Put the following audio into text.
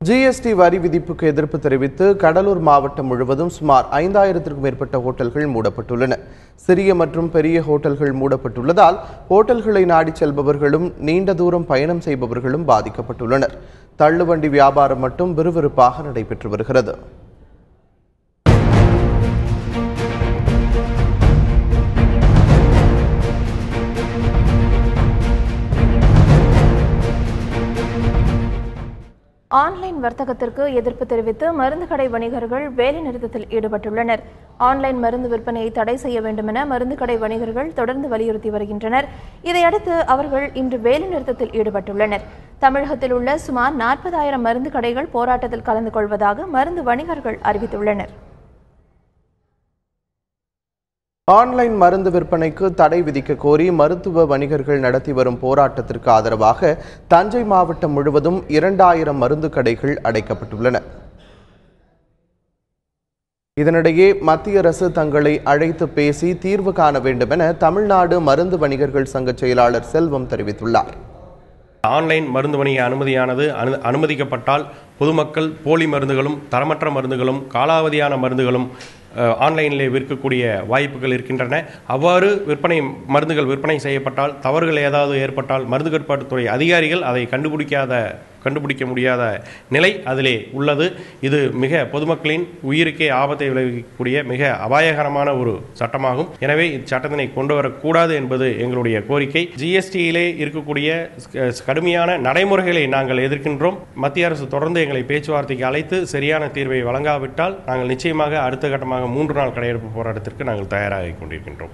GST வரி விதிப்புக்கு எதிர்ப்பு தெரிவித்து கடலூர் மாவட்டம் முழுவதும் சுமார் 5000க்கும் மேற்பட்ட ஹோட்டல்கள் மூடப்பட்டுள்ளன. சிறிய மற்றும் பெரிய ஹோட்டல்கள் மூடப்பட்டுள்ளதால் ஹோட்டல்களை நாடி செல்பவர்களும் நீண்ட தூரம் பயணம் செய்பவர்களும் பாதிக்கப்பட்டுள்ளனர். தள்ளுவண்டி வியாபாரம் மட்டும் விறுவிறுப்பாக நடைபெற்று வருகிறது. ஆன்லைன் வர்த்தகத்திற்கு எதிர்ப்பு தெரிவித்து மருந்து கடை வணிகர்கள் வேலைநிறுத்தத்தில் ஈடுபட்டுள்ளனர். ஆன்லைன் மருந்து விற்பனையை தடை செய்ய வேண்டும் என மருந்து கடை வணிகர்கள் தொடர்ந்து வலியுறுத்தி வருகின்றனர். இதையடுத்து அவர்கள் இன்று வேலைநிறுத்தத்தில் ஈடுபட்டுள்ளனர். தமிழகத்தில் உள்ள சுமார் 40,000 மருந்து கடைகள் போராட்டத்தில் கலந்து கொள்வதாக மருந்து வணிகர்கள் அறிவித்துள்ளனர். ஆன்லைன் மருந்து விற்பனைக்கு தடை விதிக்க கோரி மருத்துவ வணிகர்கள் நடத்தி வரும் போராட்டத்திற்கு ஆதரவாக தஞ்சை மாவட்டம் முழுவதும் 2000 மருந்து கடைகள் அடைக்கப்பட்டுள்ளன. இதனிடையே மத்திய அரசு தங்களை அழைத்து பேசி தீர்வு காண வேண்டும் என தமிழ்நாடு மருந்து வணிகர்கள் சங்க செயலாளர் செல்வம் தெரிவித்துள்ளார். ஆன்லைன் மருந்து வணிக அனுமதியானது அனுமதிக்கப்பட்டால் பொதுமக்கள் போலி மருந்துகளும் தரமற்ற மருந்துகளும் காலாவதியான மருந்துகளும் ஆன்லைனிலே விற்கக்கூடிய வாய்ப்புகள் இருக்கின்றன. அவ்வாறு மருந்துகள் விற்பனை செய்யப்பட்டால் தவறுகள் ஏதாவது ஏற்பட்டால் மருந்து கட்டுப்பாட்டுத்துறை அதிகாரிகள் அதை கண்டுபிடிக்க முடியாத நிலை அதிலே உள்ளது. இது மிக பொதுமக்களின் உயிருக்கே ஆபத்தை விளைவிக்கக்கூடிய மிக அபாயகரமான ஒரு சட்டமாகும். எனவே இச்சட்டத்தினை கொண்டு வரக்கூடாது என்பது எங்களுடைய கோரிக்கை. ஜிஎஸ்டியிலே இருக்கக்கூடிய கடுமையான நடைமுறைகளை நாங்கள் எதிர்க்கின்றோம். மத்திய அரசு தொடர்ந்து எங்களை பேச்சுவார்த்தைக்கு அழைத்து சரியான தீர்வை வழங்காவிட்டால் நாங்கள் நிச்சயமாக அடுத்த கட்டமாக 3 நாள் கடையெடுப்பு போராட்டத்திற்கு நாங்கள் தயாராகிக் கொண்டிருக்கின்றோம்.